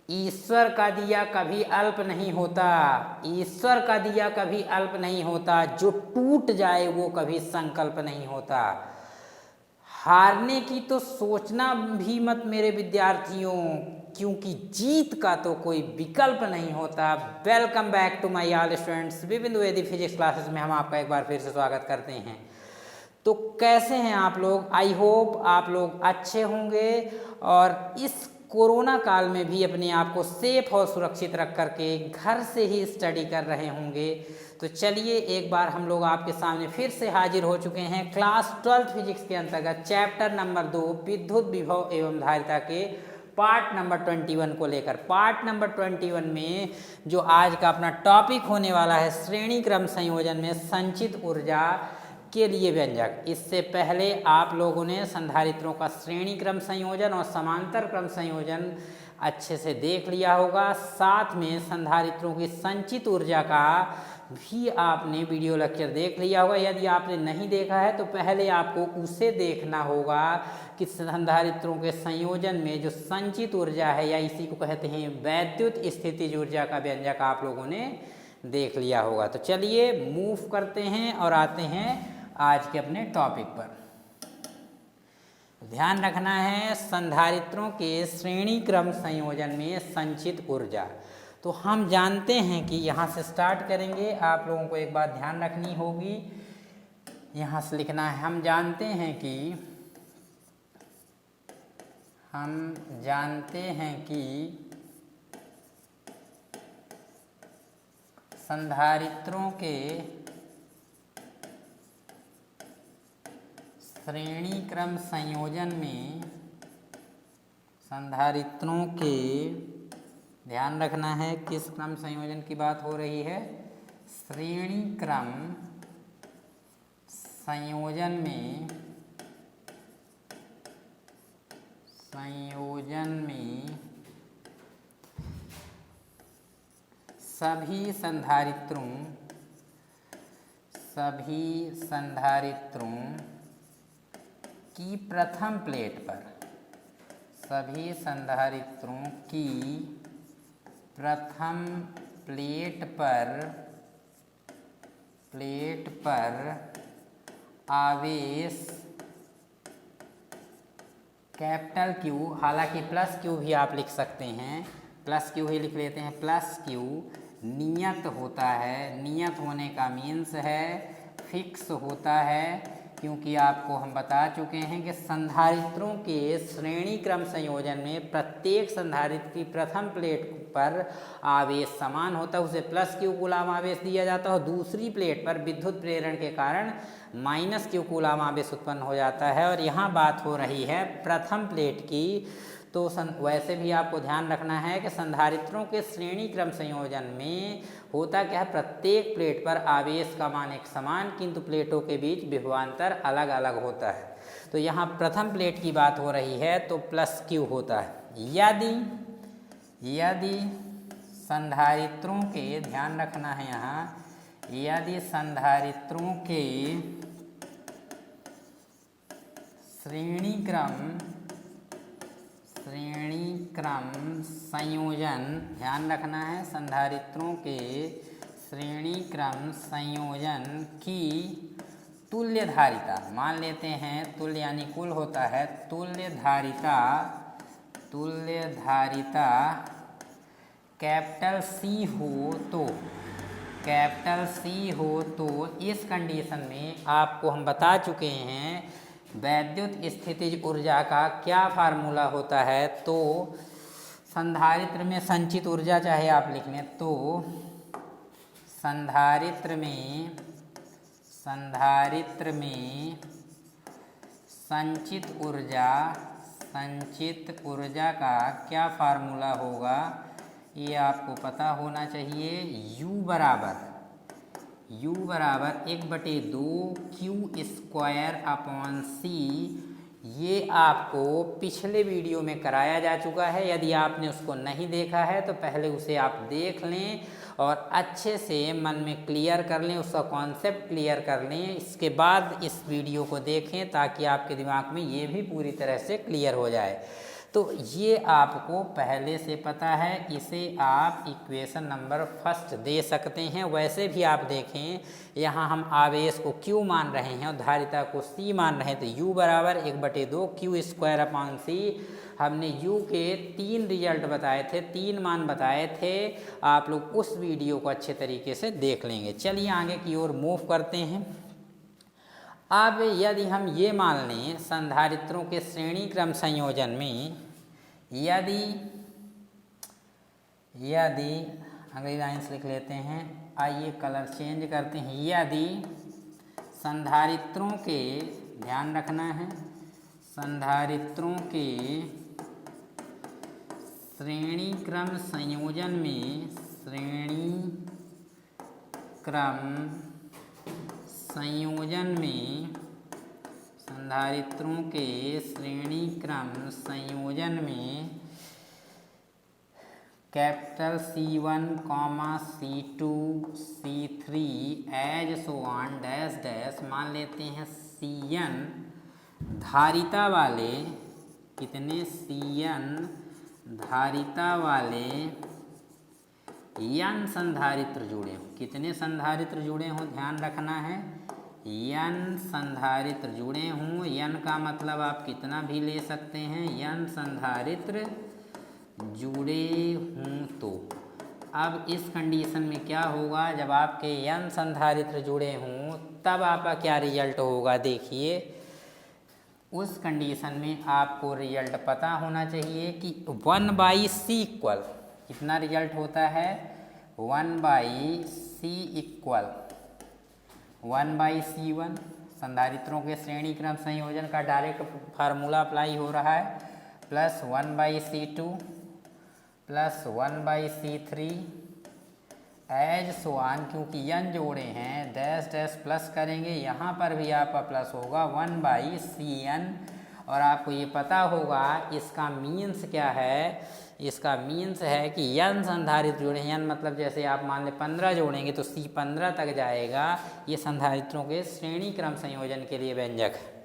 ईश्वर का दिया कभी अल्प नहीं होता, ईश्वर का दिया कभी अल्प नहीं होता, जो टूट जाए वो कभी संकल्प नहीं होता। हारने की तो सोचना भी मत मेरे विद्यार्थियों, क्योंकि जीत का तो कोई विकल्प नहीं होता। Welcome back to my all students, Vipin Dwivedi physics classes में हम आपका एक बार फिर से स्वागत करते हैं। तो कैसे हैं आप लोग? आई होप आप लोग अच्छे होंगे और इस कोरोना काल में भी अपने आप को सेफ और सुरक्षित रख करके घर से ही स्टडी कर रहे होंगे। तो चलिए एक बार हम लोग आपके सामने फिर से हाजिर हो चुके हैं क्लास 12 फिजिक्स के अंतर्गत चैप्टर नंबर 2 विद्युत विभव एवं धारिता के पार्ट नंबर 21 को लेकर। पार्ट नंबर 21 में जो आज का अपना टॉपिक होने वाला है, श्रेणी क्रम संयोजन में संचित ऊर्जा के लिए व्यंजक। इससे पहले आप लोगों ने संधारित्रों का श्रेणी क्रम संयोजन और समांतर क्रम संयोजन अच्छे से देख लिया होगा। साथ में संधारित्रों की संचित ऊर्जा का भी आपने वीडियो लेक्चर देख लिया होगा। यदि आपने नहीं देखा है तो पहले आपको उसे देखना होगा कि संधारित्रों के संयोजन में जो संचित ऊर्जा है, या इसी को कहते हैं वैद्युत स्थितिज ऊर्जा का व्यंजक, आप लोगों ने देख लिया होगा। तो चलिए मूव करते हैं और आते हैं आज के अपने टॉपिक पर। ध्यान रखना है संधारित्रों के श्रेणी क्रम संयोजन में संचित ऊर्जा। तो हम जानते हैं कि यहाँ से स्टार्ट करेंगे, आप लोगों को एक बात ध्यान रखनी होगी, यहाँ से लिखना है। हम जानते हैं कि संधारित्रों के श्रेणी क्रम संयोजन में, संधारित्रों के, ध्यान रखना है किस क्रम संयोजन की बात हो रही है, श्रेणी क्रम संयोजन में सभी संधारित्रों की प्रथम प्लेट पर, सभी संधारित्रों की प्रथम प्लेट पर आवेश कैपिटल क्यू, हालांकि प्लस क्यू भी आप लिख सकते हैं, प्लस क्यू ही लिख लेते हैं, प्लस क्यू नियत होता है। नियत होने का मीन्स है फिक्स होता है, क्योंकि आपको हम बता चुके हैं कि संधारित्रों के श्रेणी क्रम संयोजन में प्रत्येक संधारित्र की प्रथम प्लेट पर आवेश समान होता है, उसे प्लस क्यू कूलाम आवेश दिया जाता है, और दूसरी प्लेट पर विद्युत प्रेरण के कारण माइनस क्यू कूलाम आवेश उत्पन्न हो जाता है। और यहाँ बात हो रही है प्रथम प्लेट की। तो वैसे भी आपको ध्यान रखना है कि संधारित्रों के श्रेणी क्रम संयोजन में होता क्या है, प्रत्येक प्लेट पर आवेश का मान एक समान, किंतु प्लेटों के बीच विभवांतर अलग अलग होता है। तो यहाँ प्रथम प्लेट की बात हो रही है तो प्लस क्यू होता है। यदि संधारित्रों के, ध्यान रखना है यहाँ, यदि संधारित्रों के श्रेणी क्रम संयोजन, ध्यान रखना है संधारित्रों के श्रेणी क्रम संयोजन की तुल्य धारिता, मान लेते हैं तुल्य यानी कुल होता है, तुल्य धारिता कैपिटल सी हो तो इस कंडीशन में आपको हम बता चुके हैं वैद्युत स्थितिज ऊर्जा का क्या फार्मूला होता है। तो संधारित्र में संचित ऊर्जा चाहे आप लिख लें, तो संधारित्र में संचित ऊर्जा का क्या फार्मूला होगा, ये आपको पता होना चाहिए। U बराबर 1/2 Q²/C। ये आपको पिछले वीडियो में कराया जा चुका है, यदि आपने उसको नहीं देखा है तो पहले उसे आप देख लें और अच्छे से मन में क्लियर कर लें, उसका कॉन्सेप्ट क्लियर कर लें। इसके बाद इस वीडियो को देखें ताकि आपके दिमाग में ये भी पूरी तरह से क्लियर हो जाए। तो ये आपको पहले से पता है, इसे आप इक्वेशन नंबर फर्स्ट दे सकते हैं। वैसे भी आप देखें, यहाँ हम आवेश को Q मान रहे हैं और धारिता को C मान रहे हैं, तो U बराबर 1/2 Q² C। हमने U के 3 रिजल्ट बताए थे, 3 मान बताए थे। आप लोग उस वीडियो को अच्छे तरीके से देख लेंगे। चलिए आगे की ओर मूव करते हैं। अब यदि हम ये मान लें संधारित्रों के श्रेणी क्रम संयोजन में, यदि अगली लाइन्स लिख लेते हैं, आइए कलर चेंज करते हैं। यदि संधारित्रों के, ध्यान रखना है, संधारित्रों के श्रेणी क्रम संयोजन में, श्रेणी क्रम संयोजन में, संधारित्रों के श्रेणी क्रम संयोजन में capital C1, C2, C3 as so on dash dash मान लेते हैं Cn धारिता वाले, कितने Cn धारिता वाले n संधारित्र जुड़े हों। कितने संधारित्र जुड़े हों, ध्यान रखना है, n संधारित्र जुड़े हों। n का मतलब आप कितना भी ले सकते हैं, n संधारित्र जुड़े हों। तो अब इस कंडीशन में क्या होगा, जब आपके n संधारित्र जुड़े हों तब आपका क्या रिजल्ट होगा, देखिए उस कंडीशन में आपको रिजल्ट पता होना चाहिए कि 1/c इक्वल, कितना रिजल्ट होता है, 1/c इक्वल 1/c1। संधारित्रों के श्रेणी क्रम संयोजन का डायरेक्ट फार्मूला अप्लाई हो रहा है, plus 1/c2 plus 1/c3 as so on, क्योंकि n जोड़े हैं, डैश डैश प्लस करेंगे, यहाँ पर भी आपका प्लस होगा 1/cn। और आपको ये पता होगा इसका मीन्स क्या है, इसका मीन्स है कि n संधारित्र जोड़े हैं, n मतलब जैसे आप मान लें 15 जोड़ेंगे तो C 15 तक जाएगा। ये संधारित्रों के श्रेणी क्रम संयोजन के लिए व्यंजक है।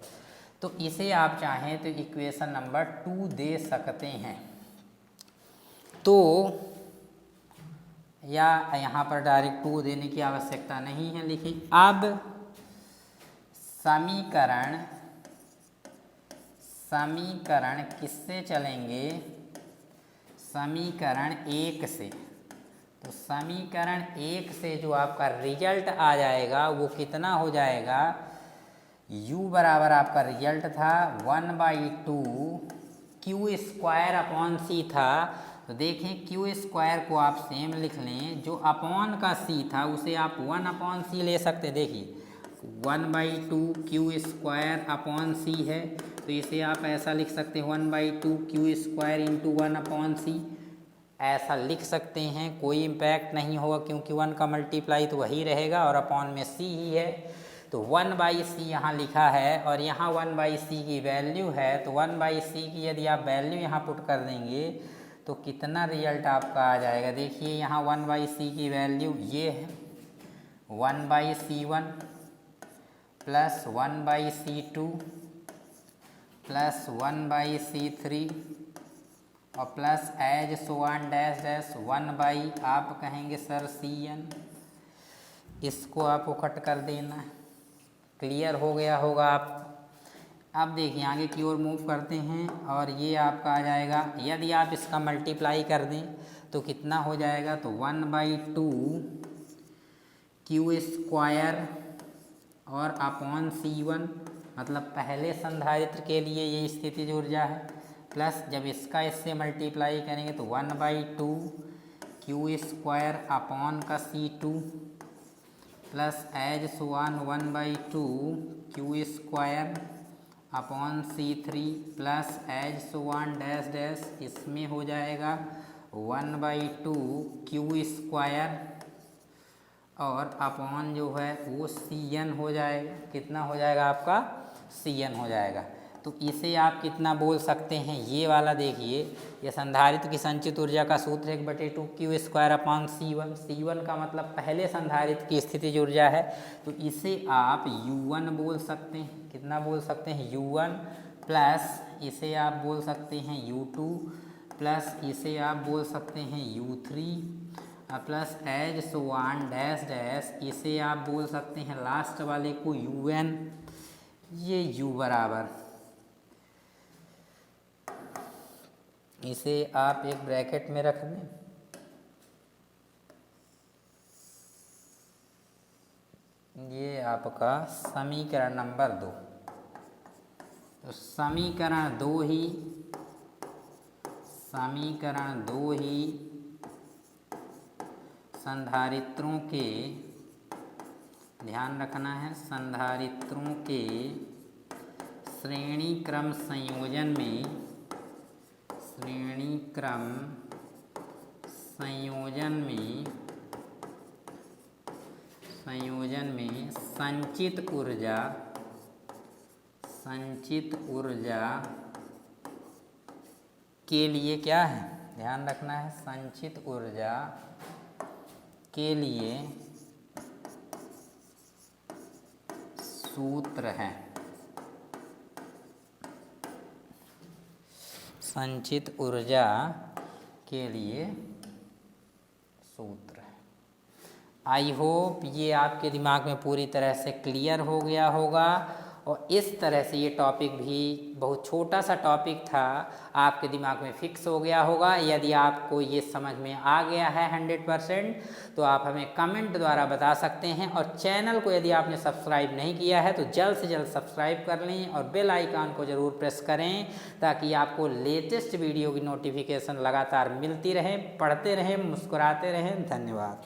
तो इसे आप चाहें तो इक्वेशन नंबर 2 दे सकते हैं। तो या यहाँ पर डायरेक्ट 2 देने की आवश्यकता नहीं है, लिखिए। अब समीकरण किससे चलेंगे, समीकरण 1 से। तो समीकरण 1 से जो आपका रिजल्ट आ जाएगा वो कितना हो जाएगा, u बराबर आपका रिजल्ट था 1/2 Q²/C था। तो देखें Q² को आप सेम लिख लें, जो अपॉन का C था उसे आप 1/C ले सकते। देखिए 1/2 Q²/C है, तो इसे आप ऐसा लिख सकते हैं 1/2 Q² इंटू 1/C, ऐसा लिख सकते हैं। कोई इम्पैक्ट नहीं होगा क्योंकि 1 का मल्टीप्लाई तो वही रहेगा और अपॉन में C ही है। तो 1/C यहाँ लिखा है और यहाँ 1/C की वैल्यू है। तो 1/C की यदि आप वैल्यू यहाँ पुट कर देंगे तो कितना रिजल्ट आपका आ जाएगा, देखिए यहाँ 1/C की वैल्यू ये है 1/C1 plus 1/C2 plus 1/C3 और plus as so on dash dash 1/ आप कहेंगे सर Cn। इसको आपको कट कर देना है, क्लियर हो गया होगा आप। अब देखिए आगे की ओर मूव करते हैं और ये आपका आ जाएगा, यदि आप इसका मल्टीप्लाई कर दें तो कितना हो जाएगा, तो 1/2 Q² और अपॉन C1, मतलब पहले संधारित्र के लिए ये स्थितिज ऊर्जा है, प्लस जब इसका इससे मल्टीप्लाई करेंगे तो 1/2 Q² अपॉन का C2 plus as so on 1/2 Q² upon C3 plus as so on dash dash, इसमें हो जाएगा 1/2 Q² और अपॉन जो है वो Cn हो जाएगा। कितना हो जाएगा आपका, Cn हो जाएगा। तो इसे आप कितना बोल सकते हैं, ये वाला देखिए, ये संधारित्र की संचित ऊर्जा का सूत्र 1/2 Q² अपॉन C1। C1 का मतलब पहले संधारित्र की स्थितिज ऊर्जा है, तो इसे आप U1 बोल सकते हैं। कितना बोल सकते हैं, U1 प्लस इसे आप बोल सकते हैं U2 प्लस इसे आप बोल सकते हैं U3 plus as so on dash dash इसे आप बोल सकते हैं लास्ट वाले को UN। ये U बराबर, इसे आप एक ब्रैकेट में रख दें, ये आपका समीकरण नंबर 2। तो समीकरण दो ही संधारित्रों के, ध्यान रखना है, संधारित्रों के श्रेणी क्रम संयोजन में संचित ऊर्जा के लिए क्या है, ध्यान रखना है, संचित ऊर्जा के लिए सूत्र है, संचित ऊर्जा के लिए सूत्र है। आई होप ये आपके दिमाग में पूरी तरह से क्लियर हो गया होगा और इस तरह से ये टॉपिक भी बहुत छोटा सा टॉपिक था, आपके दिमाग में फिक्स हो गया होगा। यदि आपको ये समझ में आ गया है 100% तो आप हमें कमेंट द्वारा बता सकते हैं और चैनल को यदि आपने सब्सक्राइब नहीं किया है तो जल्द से जल्द सब्सक्राइब कर लें और बेल आइकन को ज़रूर प्रेस करें ताकि आपको लेटेस्ट वीडियो की नोटिफिकेशन लगातार मिलती रहे। पढ़ते रहें, मुस्कुराते रहें। धन्यवाद।